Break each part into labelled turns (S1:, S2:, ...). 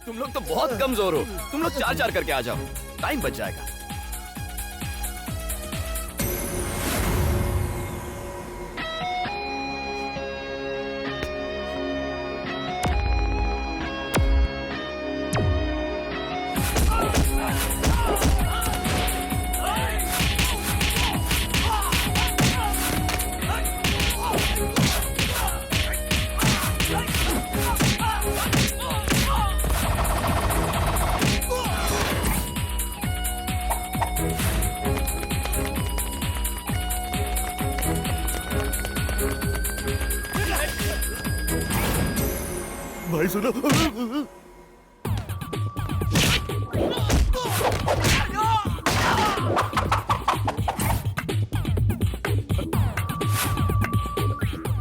S1: तुम लोग तो बहुत कमजोर हो। तुम लोग 4-4 करके आ जाओ, टाइम बच जाएगा।
S2: भाई सुनो,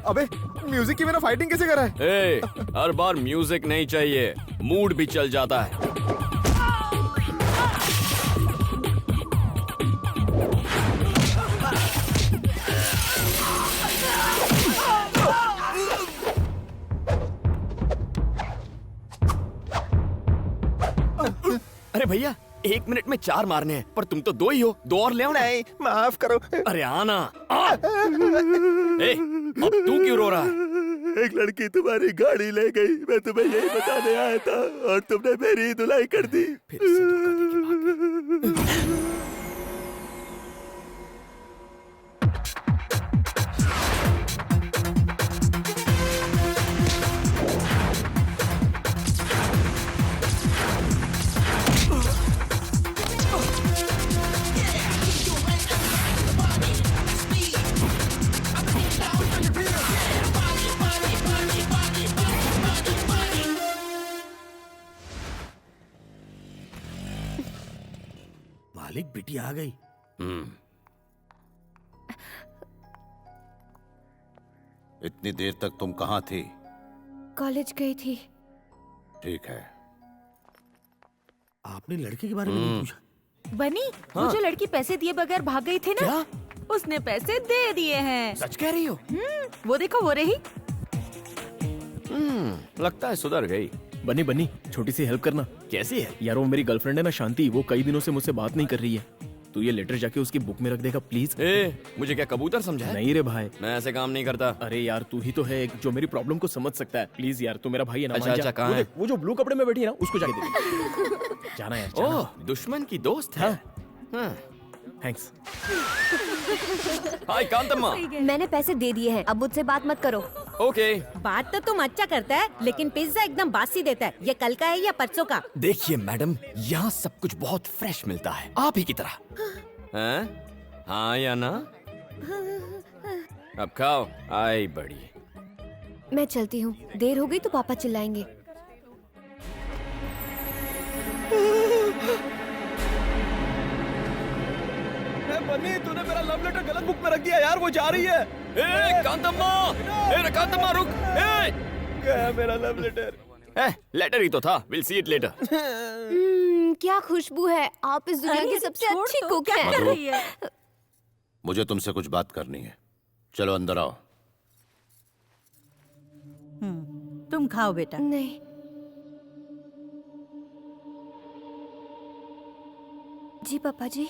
S2: अबे म्यूजिक की बिना फाइटिंग कैसे करा है?
S1: ए, हर बार म्यूजिक नहीं चाहिए, मूड भी चल जाता है। अरे भैया, 1 मिनट में 4 मारने हैं, पर तुम तो 2 ही हो, 2 और ले आओ ना।
S2: नहीं, माफ करो।
S1: अरे आना। ए, अब तू क्यों रो रहा है?
S2: एक लड़की तुम्हारी गाड़ी ले गई, मैं तुम्हें यही बताने आया था और तुमने मेरी धुलाई कर दी।
S1: फिर से धोखा देके भाग गई।
S2: मालिक, बेटी आ गई।
S3: इतनी देर तक तुम कहाँ थी?
S4: कॉलेज गई थी।
S3: ठीक है।
S2: आपने लड़के के बारे में नहीं पूछा?
S4: बनी, वो जो लड़की पैसे दिए बगैर भाग गई थी ना, उसने पैसे दे दिए हैं।
S1: सच कह रही हो?
S4: वो देखो, वो रही।
S1: लगता है सुधर गई।
S5: बनी बनी, छोटी सी हेल्प करना।
S1: कैसी है?
S5: यार वो मेरी गर्लफ्रेंड है ना शांति, वो कई दिनों से मुझसे बात नहीं कर रही है। तू ये लेटर जाके उसकी बुक में रख देगा प्लीज।
S1: ए, मुझे क्या कबूतर समझा है?
S5: नहीं रे भाई,
S1: मैं ऐसे काम नहीं करता।
S5: अरे यार तू ही तो है एक जो मेरी प्रॉब्लम को समझ सकता है। प्लीज यार, तू मेरा भाई है ना।
S1: अच्छा,
S5: मान जा।
S1: अच्छा, कहाँ
S5: वो
S1: है?
S5: देख, वो जो ब्लू कपड़े में बैठी है ना, उसको जाके दे। जाना यार, जाना।
S1: ओह, दुश्मन की दोस्त है।
S5: थैंक्स।
S1: हाय कांतम्मा।
S4: मैंने पैसे दे दिए हैं, अब मुझसे बात मत करो।
S1: ओके।
S6: बात तो तुम अच्छा करता है, लेकिन पिज्जा एकदम बासी देता है। ये कल का है या परसों का?
S1: देखिए मैडम, यहाँ सब कुछ बहुत फ्रेश मिलता है, आप ही की तरह। हैं? हाँ या ना? अब खाओ, आई बड़ी।
S4: मैं चलती हूँ, देर हो गई तो पापा चिल्लाएंगे।
S5: बनी, तूने मेरा लव लेटर गलत बुक में रख दिया यार, वो जा रही है।
S1: ए कांतम्मा, कांतम्मा रुक।
S5: गया मेरा लव लेटर।
S1: लेटर ही तो था। Will see it later.
S4: क्या खुशबू है, आप इस दुनिया की सबसे
S6: छोड़
S4: अच्छी
S6: तो,
S4: कुक
S6: क्या कर
S4: हैं।
S6: रही है?
S3: मुझे तुमसे कुछ बात करनी है। चलो अंदर आओ।
S6: तुम खाओ बेटा।
S4: नहीं, जी पापा जी।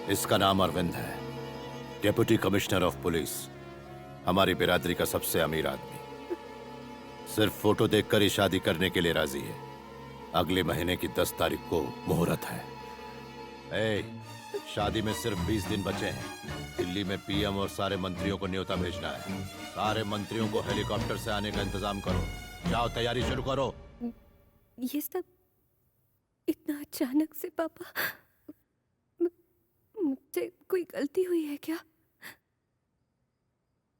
S3: इसका नाम अरविंद है, डेप्यूटी कमिश्नर ऑफ पुलिस, हमारी बिरादरी का सबसे अमीर आदमी। सिर्फ फोटो देखकर ही शादी करने के लिए राजी है। अगले महीने की 10 तारीख को मुहूर्त है। शादी में सिर्फ 20 दिन बचे हैं। दिल्ली में पीएम और सारे मंत्रियों को न्योता भेजना है। सारे मंत्रियों को हेलीकॉप्टर से आने का इंतजाम करो। जाओ, तैयारी शुरू करो।
S4: ये सब इतना अचानक से पापा, मुझसे कोई गलती हुई है क्या?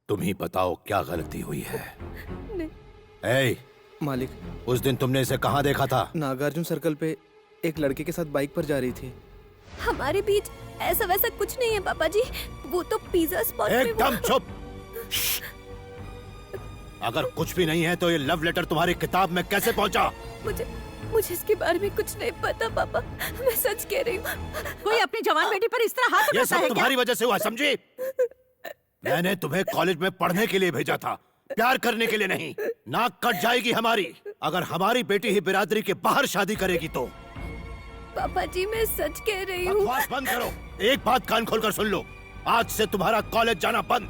S3: तुम ही बताओ क्या गलती हुई है।
S4: नहीं।
S7: मालिक,
S3: उस दिन तुमने इसे कहाँ देखा था?
S7: नागार्जुन सर्कल पे एक लड़के के साथ बाइक पर जा रही थी।
S4: हमारे बीच ऐसा वैसा कुछ नहीं है पापा जी, वो तो पिज्जा स्पॉट में
S3: एकदम चुप। अगर कुछ भी नहीं है तो ये लव लेटर तुम्हारी किताब में कैसे पहुंचा?
S4: मुझे इसके बारे में कुछ नहीं पता पापा, मैं सच कह रही हूँ।
S6: कोई अपनी जवान बेटी पर इस तरह हाथ
S3: ये
S6: उठाता
S3: सब
S6: है क्या?
S3: तुम्हारी वजह से हुआ, समझी? मैंने तुम्हें कॉलेज में पढ़ने के लिए भेजा था, प्यार करने के लिए नहीं, नाक कट जाएगी हमारी अगर हमारी बेटी ही बिरादरी के बाहर शादी करेगी तो।
S4: पापा जी मैं सच कह रही हूँ।
S3: बकवास बंद करो। एक बात कान खोलकर सुन लो, आज से तुम्हारा कॉलेज जाना बंद।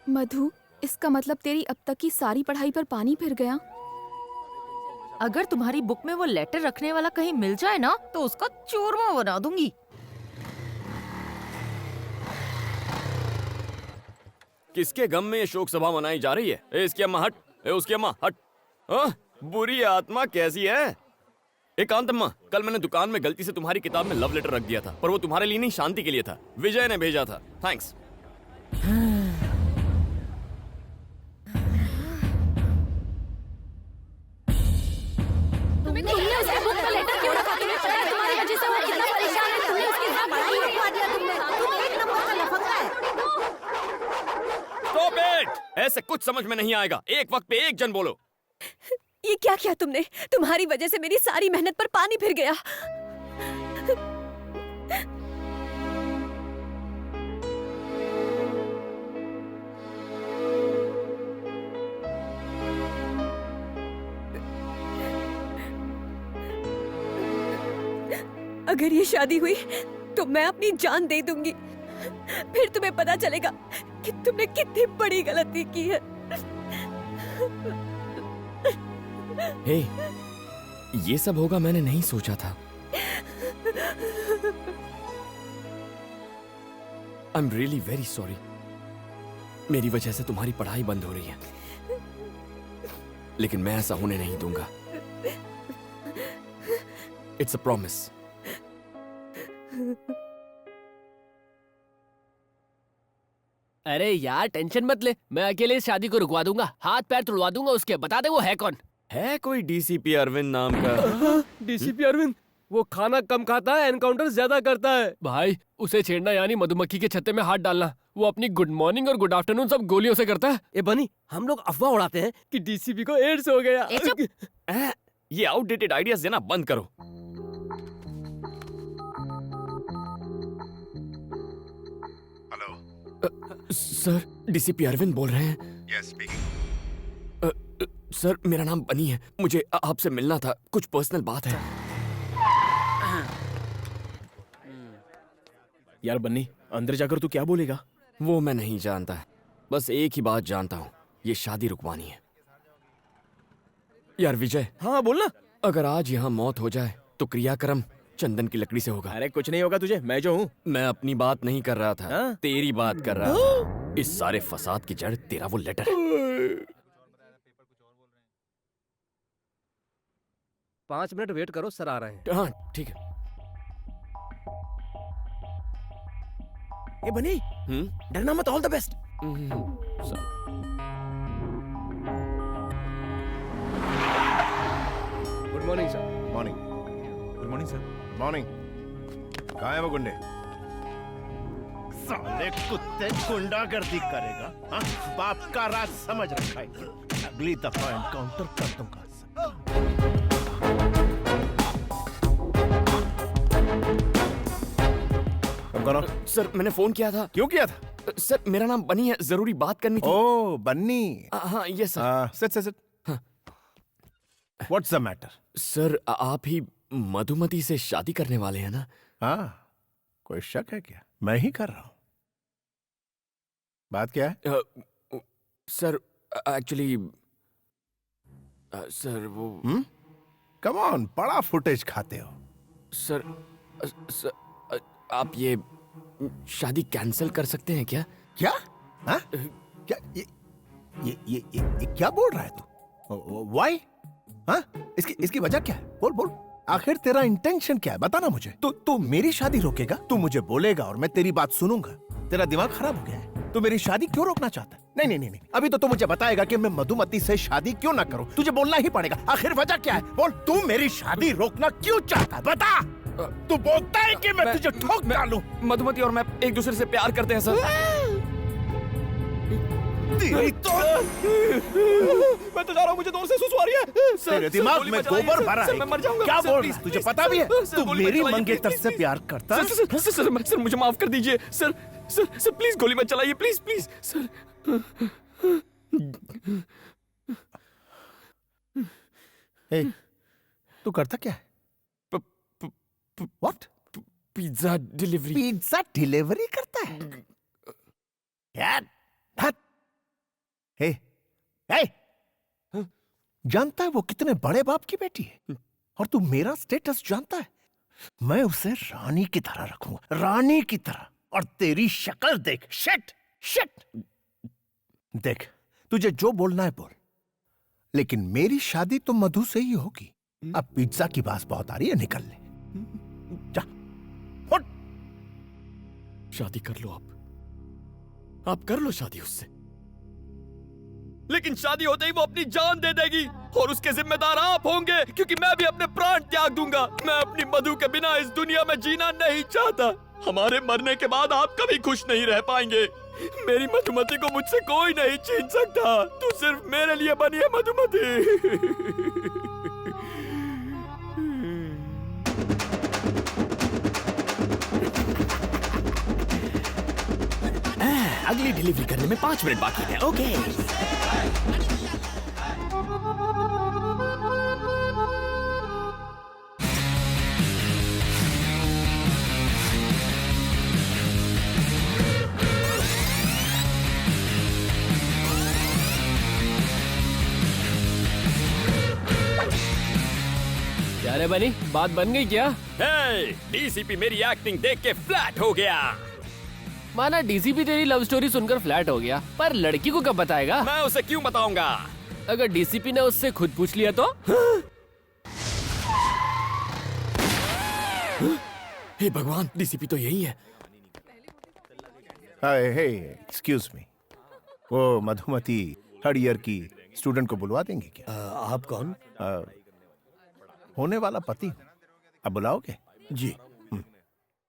S8: मधु, इसका मतलब तेरी अब तक की सारी पढ़ाई पर पानी फिर गया।
S4: अगर तुम्हारी बुक में वो लेटर रखने वाला कहीं मिल जाए ना तो उसका चूरमा बना दूंगी।
S1: किसके गम में ये शोक सभा मनाई जा रही है? ए, इसकी अम्मा हट, ए, उसकी अम्मा हट। बुरी आत्मा कैसी है? एकांत अम्मा, कल मैंने दुकान में गलती से तुम्हारी किताब में लव लेटर रख दिया था, पर वो तुम्हारे लिए नहीं, शांति के लिए था। विजय ने भेजा था। थैंक्स। Stop it! ऐसे कुछ समझ में नहीं आएगा। एक वक्त पे एक जन बोलो।
S4: ये क्या किया तुमने? तुम्हारी वजह से मेरी सारी मेहनत पर पानी फिर गया। अगर ये शादी हुई तो मैं अपनी जान दे दूंगी। फिर तुम्हें पता चलेगा कि तुमने कितनी बड़ी गलती की है।
S1: हे, ये सब होगा मैंने नहीं सोचा था। I am really very sorry. मेरी वजह से तुम्हारी पढ़ाई बंद हो रही है, लेकिन मैं ऐसा होने नहीं दूंगा। It's a promise.
S9: अरे यार टेंशन मत ले, मैं अकेले इस शादी को रुकवा दूंगा, हाथ पैर तुड़वा दूंगा उसके। बता दे वो है कौन?
S1: है कोई डीसीपी अरविंद नाम का?
S9: डीसीपी अरविंद? वो खाना कम खाता है, एनकाउंटर ज्यादा करता है। भाई उसे छेड़ना यानी मधुमक्खी के छत्ते में हाथ डालना। वो अपनी गुड मॉर्निंग और गुड आफ्टरनून सब गोलियों से करता है।
S7: ए बनी, हम लोग अफवाह उड़ाते हैं
S9: कि डीसीपी को एड्स हो गया।
S1: ये आउटडेटेड आइडियाज देना बंद करो। सर, डीसीपी अरविंद बोल रहे हैं।
S3: Yes speaking.
S1: सर, मेरा नाम बनी है, मुझे आपसे मिलना था, कुछ पर्सनल बात है।
S5: यार बन्नी, अंदर जाकर तू क्या बोलेगा?
S1: वो मैं नहीं जानता, बस एक ही बात जानता हूँ, ये शादी रुकवानी है। यार विजय।
S5: हाँ बोलना।
S1: अगर आज यहाँ मौत हो जाए तो क्रियाक्रम चंदन की लकड़ी से होगा।
S5: अरे कुछ नहीं होगा तुझे, मैं जो हूँ।
S1: मैं अपनी बात नहीं कर रहा था,
S5: हाँ?
S1: तेरी बात कर रहा था। इस सारे फसाद की जड़ तेरा वो लेटर है।
S7: 5 मिनट वेट करो, सर आ रहे हैं।
S1: हाँ ठीक है।
S5: ए बनी, डरना मत, all the best.
S7: Good morning sir.
S3: Morning.
S2: Good morning sir.
S3: Morning. कहाँ है वो गुंडे?
S10: साले कुत्ते गुंडागर्दी करेगा, हाँ? बाप का राज समझ रखा है। अगली दफा एनकाउंटर कर दूंगा।
S1: सर, मैंने फोन किया था।
S10: क्यों किया था?
S1: सर, मेरा नाम बनी है, जरूरी बात करनी थी।
S10: ओ बन्नी।
S1: हाँ ये sir.
S10: Sit. What's the matter?
S1: Sir, आप ही मधुमती से शादी करने वाले हैं ना?
S10: हाँ, कोई शक है क्या? मैं ही कर रहा हूं। बात क्या है?
S1: सर एक्चुअली सर वो
S10: कम ऑन, बड़ा फुटेज खाते हो।
S1: सर, आप ये शादी कैंसिल कर सकते हैं क्या?
S10: क्या? हाँ? क्या ये क्या बोल रहा है तू? व्हाई? हाँ? इसकी वजह क्या है? बोल। आखिर तेरा इंटेंशन क्या है? बता ना मुझे। तू मेरी शादी रोकेगा? तू मुझे बोलेगा और मैं तेरी बात सुनूंगा? तेरा दिमाग खराब हो गया है? तू मेरी शादी क्यों रोकना चाहता है? नहीं। अभी तो तू मुझे बताएगा कि मैं मधुमती से शादी क्यों ना करूं। तुझे बोलना ही पड़ेगा। आखिर वजह क्या है? बोल। तू मेरी शादी रोकना क्यों चाहता है? बता। तू बोलता है कि मैं तुझे ठोक डालूं।
S1: मधुमती और मैं एक दूसरे से प्यार करते हैं सर।
S10: तेरी तो
S1: मैं तो जा रहा हूँ, मुझे दूर से सुसु आ रही है।
S10: तेरे दिमाग में गोबर भरा है।
S1: मैं मर जाऊंगा।
S10: क्या
S1: सर,
S10: बोल
S1: प्लीज,
S10: रहा है? तुझे
S1: प्लीज,
S10: पता भी है
S1: सर,
S10: तू
S1: गोली मत
S10: मेरी
S1: चलाइए,
S10: मंगेतर
S1: प्लीज,
S10: से
S1: प्लीज।
S10: प्यार करता है?
S1: सर, मुझे माफ कर दीजिए सर। सर प्लीज गोली मत चलाइए, प्लीज प्लीज सर।
S10: ए, तू करता क्या है? What?
S1: Pizza delivery.
S10: Pizza delivery करता है? यार, हट। ए, ए, जानता है वो कितने बड़े बाप की बेटी है? और तू मेरा स्टेटस जानता है? मैं उसे रानी की तरह रखूंगा, रानी की तरह। और तेरी शक्ल देख, शिट शिट। देख, तुझे जो बोलना है बोल, लेकिन मेरी शादी तो मधु से ही होगी। अब पिज्जा की बात बहुत आ रही है, निकल ले जा। उठ।
S1: शादी कर लो आप कर लो शादी उससे, लेकिन शादी होते ही वो अपनी जान दे देगी और उसके जिम्मेदार आप होंगे, क्योंकि मैं भी अपने प्राण त्याग दूंगा। मैं अपनी मधु के बिना इस दुनिया में जीना नहीं चाहता। हमारे मरने के बाद आप कभी खुश नहीं रह पाएंगे। मेरी मधुमती को मुझसे कोई नहीं छीन सकता। तू सिर्फ मेरे लिए बनी है मधुमती। अगली डिलीवरी करने में 5 मिनट बाकी है। ओके।
S9: क्या रे बनी, बात बन गई क्या?
S1: डीसीपी मेरी एक्टिंग देख के फ्लैट हो गया।
S9: माना डीसीपी तेरी लव स्टोरी सुनकर फ्लैट हो गया, पर लड़की को कब बताएगा?
S1: मैं उसे क्यों बताऊंगा?
S9: अगर डीसीपी ने उससे खुद पूछ लिया तो?
S1: हे भगवान, डीसीपी तो यही है।
S10: हे, एक्सक्यूज मी, वो मधुमती थर्ड ईयर की स्टूडेंट को बुलवा देंगे क्या?
S1: आप कौन?
S10: होने वाला पति। अब बुलाओगे?
S1: जी।